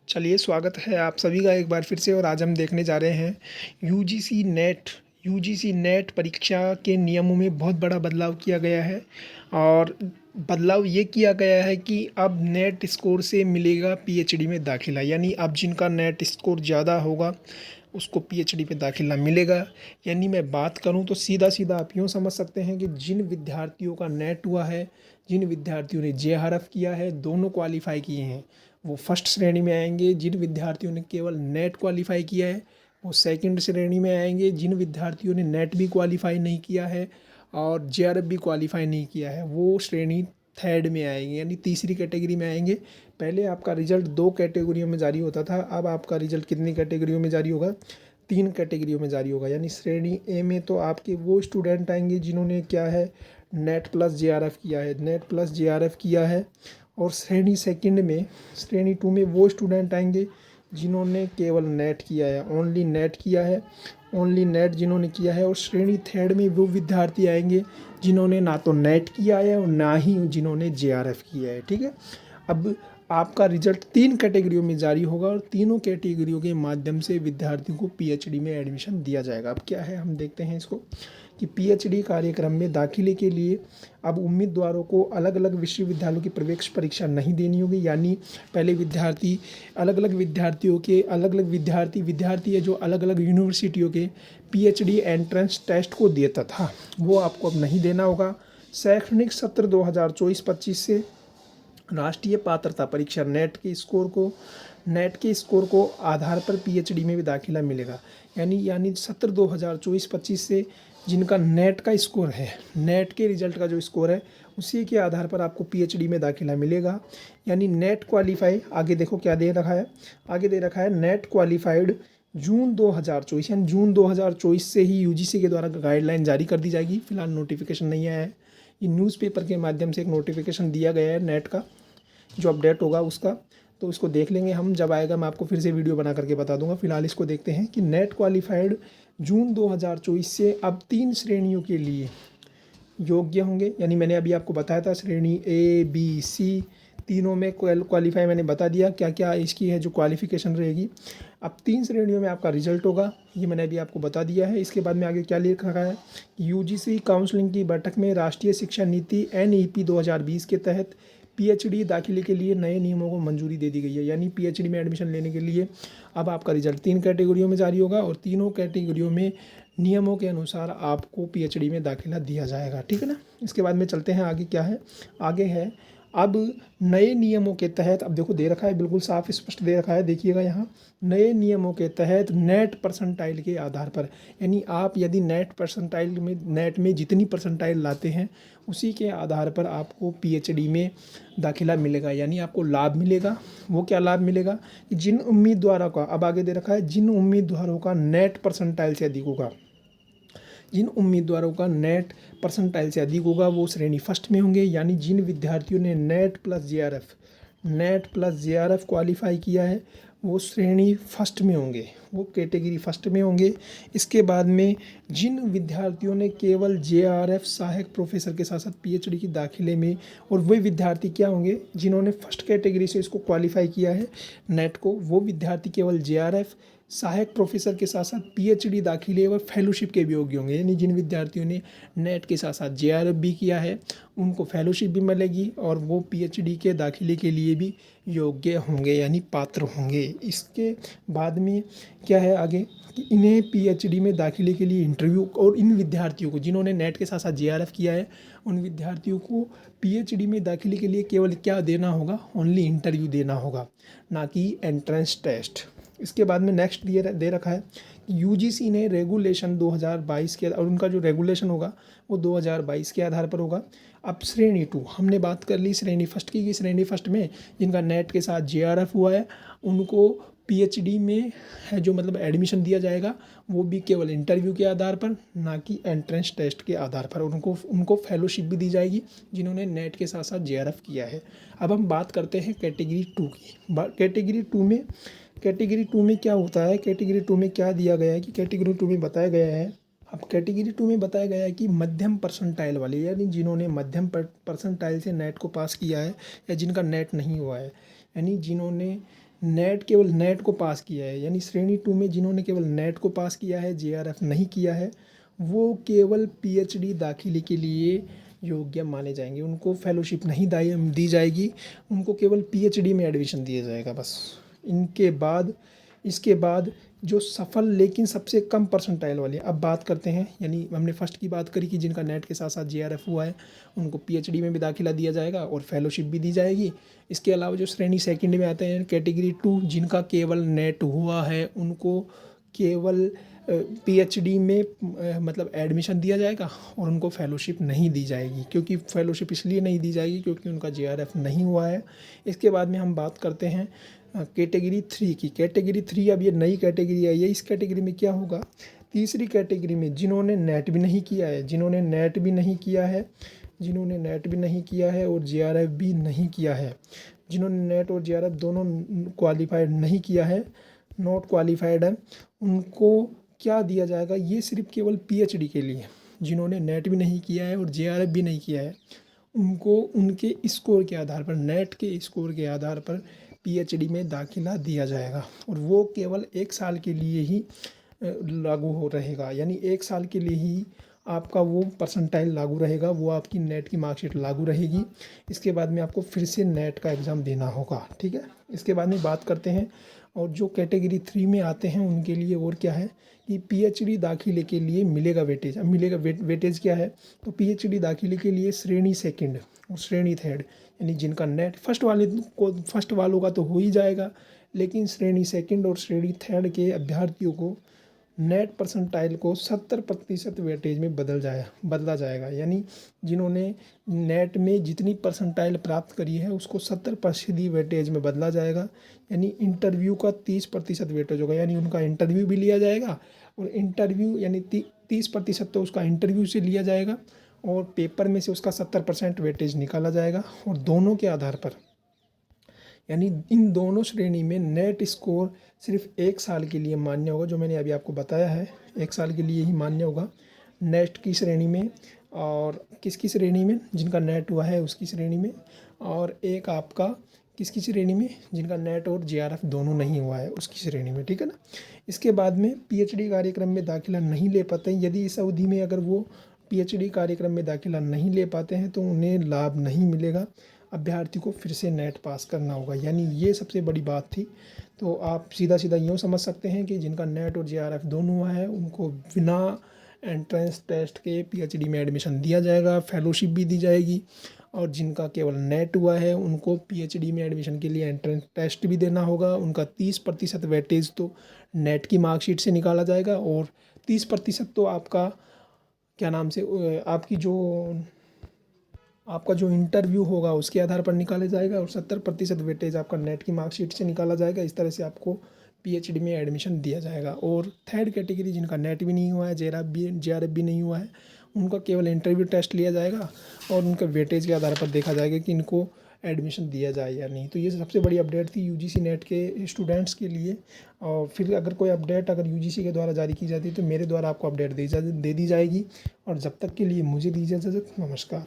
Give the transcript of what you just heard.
चलिए स्वागत है आप सभी का एक बार फिर से। और आज हम देखने जा रहे हैं यूजीसी नेट परीक्षा के नियमों में बहुत बड़ा बदलाव किया गया है। और बदलाव ये किया गया है कि अब नेट स्कोर से मिलेगा पीएचडी में दाखिला, यानी अब जिनका नेट स्कोर ज़्यादा होगा उसको पीएचडी में दाखिला मिलेगा। यानी मैं बात करूं तो सीधा सीधा आप यूँ समझ सकते हैं कि जिन विद्यार्थियों का नेट हुआ है, जिन विद्यार्थियों ने जेआरएफ किया है, दोनों क्वालिफाई किए हैं, वो फर्स्ट श्रेणी में आएंगे। जिन विद्यार्थियों ने केवल नेट क्वालिफाई किया है वो सेकंड श्रेणी में आएंगे। जिन विद्यार्थियों ने नेट भी क्वालिफाई नहीं किया है और जेआरएफ भी क्वालिफाई नहीं किया है वो श्रेणी थर्ड में आएंगे, यानी तीसरी कैटेगरी में आएंगे। पहले आपका रिजल्ट दो कैटेगरियों में जारी होता था, अब आपका रिजल्ट कितनी कैटेगरियों में जारी होगा? तीन कैटेगरियों में जारी होगा। यानी श्रेणी ए में तो आपके वो स्टूडेंट आएंगे जिन्होंने क्या है, नेट प्लस जेआरएफ किया है, नेट प्लस जेआरएफ किया है। और श्रेणी सेकंड में, श्रेणी टू में वो स्टूडेंट आएंगे जिन्होंने केवल नेट किया है, ओनली नेट किया है, ओनली नेट जिन्होंने किया है। और श्रेणी थर्ड में वो विद्यार्थी आएंगे जिन्होंने ना तो नेट किया है और ना ही जिन्होंने जेआरएफ किया है। ठीक है, अब आपका रिजल्ट तीन कैटेगरियों में जारी होगा और तीनों कैटेगरियों के माध्यम से विद्यार्थियों को पीएचडी में एडमिशन दिया जाएगा। अब क्या है, हम देखते हैं इसको कि पीएचडी कार्यक्रम में दाखिले के लिए अब उम्मीदवारों को अलग अलग विश्वविद्यालयों की प्रवेश परीक्षा नहीं देनी होगी। यानी पहले विद्यार्थी अलग अलग विद्यार्थियों के अलग अलग विद्यार्थी है जो अलग अलग यूनिवर्सिटियों के पीएचडी एंट्रेंस टेस्ट को देता था, वो आपको अब नहीं देना होगा। शैक्षणिक सत्र 2024-25 से राष्ट्रीय पात्रता परीक्षा नेट के स्कोर को आधार पर पीएचडी में भी दाखिला मिलेगा। यानी सत्र 2024-25 से जिनका नेट का स्कोर है, नेट के रिजल्ट का जो स्कोर है उसी के आधार पर आपको पीएचडी में दाखिला मिलेगा। यानी नेट क्वालिफाई, आगे देखो क्या दे रखा है, आगे दे रखा है नेट क्वालिफाइड जून 2024, यानी जून 2024 से ही यूजीसी के द्वारा गाइडलाइन जारी कर दी जाएगी। फिलहाल नोटिफिकेशन नहीं आया है, ये न्यूज़पेपर के माध्यम से एक नोटिफिकेशन दिया गया है नेट का, जो अपडेट होगा उसका, तो इसको देख लेंगे हम। जब आएगा मैं आपको फिर से वीडियो बना करके बता दूंगा। फिलहाल इसको देखते हैं कि नेट क्वालिफाइड जून 2024 से अब तीन श्रेणियों के लिए योग्य होंगे। यानी मैंने अभी आपको बताया था श्रेणी ए बी सी तीनों में क्वालिफाई, मैंने बता दिया क्या क्या इसकी है जो क्वालिफिकेशन रहेगी। अब तीन श्रेणियों में आपका रिजल्ट होगा, ये मैंने अभी आपको बता दिया है। इसके बाद में आगे क्या लिख रखा है, यूजीसी काउंसलिंग की बैठक में राष्ट्रीय शिक्षा नीति एनईपी 2020 के तहत पीएचडी दाखिले के लिए नए नियमों को मंजूरी दे दी गई है। यानी पीएचडी में एडमिशन लेने के लिए अब आपका रिजल्ट तीन कैटेगरियों में जारी होगा और तीनों कैटेगरियों में नियमों के अनुसार आपको पीएचडी में दाखिला दिया जाएगा। ठीक है ना। इसके बाद में चलते हैं आगे, क्या है, आगे है अब नए नियमों के तहत, अब देखो दे रखा है बिल्कुल साफ स्पष्ट दे रखा है, देखिएगा यहाँ, नए नियमों के तहत नेट परसेंटाइल के आधार पर, यानी आप यदि नेट में जितनी परसेंटाइल लाते हैं उसी के आधार पर आपको पीएचडी में दाखिला मिलेगा। यानी आपको लाभ मिलेगा। वो क्या लाभ मिलेगा कि जिन उम्मीदवारों का, अब आगे दे रखा है, जिन उम्मीदवारों का नेट परसेंटाइल से अधिक होगा, जिन उम्मीदवारों का नेट परसेंटाइल से अधिक होगा वो श्रेणी फर्स्ट में होंगे। यानी जिन विद्यार्थियों ने नेट प्लस जेआरएफ क्वालिफाई किया है वो श्रेणी फर्स्ट में होंगे, वो कैटेगरी फर्स्ट में होंगे। इसके बाद में जिन विद्यार्थियों ने केवल जेआरएफ सहायक प्रोफेसर के साथ साथ पीएचडी की दाखिले में, और वे विद्यार्थी क्या होंगे जिन्होंने फर्स्ट कैटेगरी से इसको क्वालिफाई किया है नेट को, वो विद्यार्थी केवल जेआरएफ सहायक प्रोफेसर के साथ साथ पीएचडी दाखिले व फेलोशिप के भी योग्य होंगे। यानी जिन विद्यार्थियों ने नेट के साथ साथ जेआरएफ भी किया है उनको फेलोशिप भी मिलेगी और वो पीएचडी के दाखिले के लिए भी योग्य होंगे, यानी पात्र होंगे। इसके बाद में क्या है आगे कि इन्हें पीएचडी में दाखिले के लिए इंटरव्यू, और इन विद्यार्थियों को जिन्होंने नेट के साथ साथ जेआरएफ किया है उन विद्यार्थियों को पीएचडी में दाखिले के लिए केवल क्या देना होगा, ओनली इंटरव्यू देना होगा, ना कि एंट्रेंस टेस्ट। इसके बाद में नेक्स्ट दे रखा है कि यूजीसी ने रेगुलेशन 2022 के, और उनका जो रेगुलेशन होगा वो 2022 के आधार पर होगा। अब श्रेणी टू, हमने बात कर ली श्रेणी फर्स्ट की, श्रेणी फर्स्ट में जिनका नेट के साथ जेआरएफ हुआ है उनको पीएचडी में है जो मतलब एडमिशन दिया जाएगा, वो भी केवल इंटरव्यू के आधार पर, ना कि एंट्रेंस टेस्ट के आधार पर। उनको फेलोशिप भी दी जाएगी जिन्होंने नेट के साथ साथ जेआरएफ किया है। अब हम बात करते हैं कैटेगरी टू की। कैटेगरी टू में क्या होता है, कैटेगरी टू में क्या दिया गया है कि कैटेगरी टू में बताया गया है, अब कैटेगरी टू में बताया गया है कि मध्यम परसेंटाइल वाले, यानी जिन्होंने मध्यम परसेंटाइल से नेट को पास किया है या जिनका नेट नहीं हुआ है, यानी जिन्होंने नेट केवल नेट को पास किया है, यानी श्रेणी 2 में जिन्होंने केवल नेट को पास किया है, जेआरएफ नहीं किया है, वो केवल पीएचडी दाखिले के लिए योग्य माने जाएंगे। उनको फेलोशिप नहीं दी जाएगी, उनको केवल पीएचडी में एडमिशन दिया जाएगा बस। इनके बाद इसके बाद जो सफल लेकिन सबसे कम परसेंटाइल वाले, अब बात करते हैं, यानी हमने फर्स्ट की बात करी कि जिनका नेट के साथ साथ जेआरएफ हुआ है उनको पीएचडी में भी दाखिला दिया जाएगा और फेलोशिप भी दी जाएगी। इसके अलावा जो श्रेणी सेकंड में आते हैं, कैटेगरी 2, जिनका केवल नेट हुआ है, उनको केवल पीएचडी में मतलब एडमिशन दिया जाएगा और उनको फेलोशिप नहीं दी जाएगी। क्योंकि फेलोशिप इसलिए नहीं दी जाएगी क्योंकि उनका जेआरएफ नहीं हुआ है। इसके बाद में हम बात करते हैं कैटेगरी 3 की। कैटेगरी 3 अब ये नई कैटेगरी आई है। इस कैटेगरी में क्या होगा, तीसरी कैटेगरी में जिन्होंने नेट भी नहीं किया है, जिन्होंने नेट भी नहीं किया है और जेआरएफ भी नहीं किया है, जिन्होंने नेट और जेआरएफ दोनों क्वालिफाइड नहीं किया है, नॉट क्वालिफाइड है, उनको क्या दिया जाएगा, ये सिर्फ केवल पीएचडी के लिए। जिन्होंने नेट भी नहीं किया है और जेआरएफ भी नहीं किया है, उनको उनके स्कोर के आधार पर, नेट के स्कोर के आधार पर पीएचडी में दाखिला दिया जाएगा और वो केवल 1 साल के लिए ही लागू हो रहेगा। यानी 1 साल के लिए ही आपका वो परसेंटाइल लागू रहेगा, वो आपकी नेट की मार्कशीट लागू रहेगी। इसके बाद में आपको फिर से नेट का एग्ज़ाम देना होगा, ठीक है। इसके बाद में बात करते हैं, और जो कैटेगरी 3 में आते हैं उनके लिए और क्या है कि पीएचडी दाखिले के लिए मिलेगा वेटेज। अब मिलेगा वेटेज क्या है, तो पीएचडी दाखिले के लिए श्रेणी सेकंड और श्रेणी थर्ड, यानी जिनका नेट फर्स्ट वालों का तो हो ही जाएगा, लेकिन श्रेणी सेकंड और श्रेणी थर्ड के अभ्यर्थियों को नेट परसेंटाइल को 70% वेटेज में बदला जाएगा। यानी जिन्होंने नेट में जितनी परसेंटाइल प्राप्त करी है उसको 70% वेटेज में बदला जाएगा। यानी इंटरव्यू का 30% वेटेज होगा, यानी उनका इंटरव्यू भी लिया जाएगा और इंटरव्यू यानी 30% तो उसका इंटरव्यू से लिया जाएगा और पेपर में से उसका 70% वेटेज निकाला जाएगा। और दोनों के आधार पर, यानी इन दोनों श्रेणी में नेट स्कोर सिर्फ 1 साल के लिए मान्य होगा, जो मैंने अभी आपको बताया है 1 साल के लिए ही मान्य होगा नेट की श्रेणी में। और किसकी श्रेणी में, जिनका नेट हुआ है उसकी श्रेणी में, और एक आपका किसकी श्रेणी में, जिनका नेट और जेआरएफ दोनों नहीं हुआ है उसकी श्रेणी में, ठीक है ना। इसके बाद में पीएचडी कार्यक्रम में दाखिला नहीं ले पाते हैं, यदि इस अवधि में अगर वो पीएचडी कार्यक्रम में दाखिला नहीं ले पाते हैं तो उन्हें लाभ नहीं मिलेगा, अभ्यर्थी को फिर से नेट पास करना होगा। यानी ये सबसे बड़ी बात थी। तो आप सीधा सीधा यूँ समझ सकते हैं कि जिनका नेट और जेआरएफ दोनों हुआ है उनको बिना एंट्रेंस टेस्ट के पीएचडी में एडमिशन दिया जाएगा, फेलोशिप भी दी जाएगी। और जिनका केवल नेट हुआ है उनको पीएचडी में एडमिशन के लिए एंट्रेंस टेस्ट भी देना होगा। उनका 30% वेटेज तो नेट की मार्कशीट से निकाला जाएगा और 30% तो आपका क्या नाम से आपका जो इंटरव्यू होगा उसके आधार पर निकाला जाएगा और 70% वेटेज आपका नेट की मार्कशीट से निकाला जाएगा। इस तरह से आपको पीएचडी में एडमिशन दिया जाएगा। और थर्ड कैटेगरी जिनका नेट भी नहीं हुआ है, जेआरएफ भी नहीं हुआ है, उनका केवल इंटरव्यू टेस्ट लिया जाएगा और उनके वेटेज के आधार पर देखा जाएगा कि इनको एडमिशन दिया जाए या नहीं। तो ये सबसे बड़ी अपडेट थी यूजीसी नेट के स्टूडेंट्स के लिए। और फिर अगर कोई अपडेट अगर यूजीसी के द्वारा जारी की जाती है तो मेरे द्वारा आपको अपडेट दे दी जाएगी। और जब तक के लिए मुझे दीजिए इजाज़त, नमस्कार।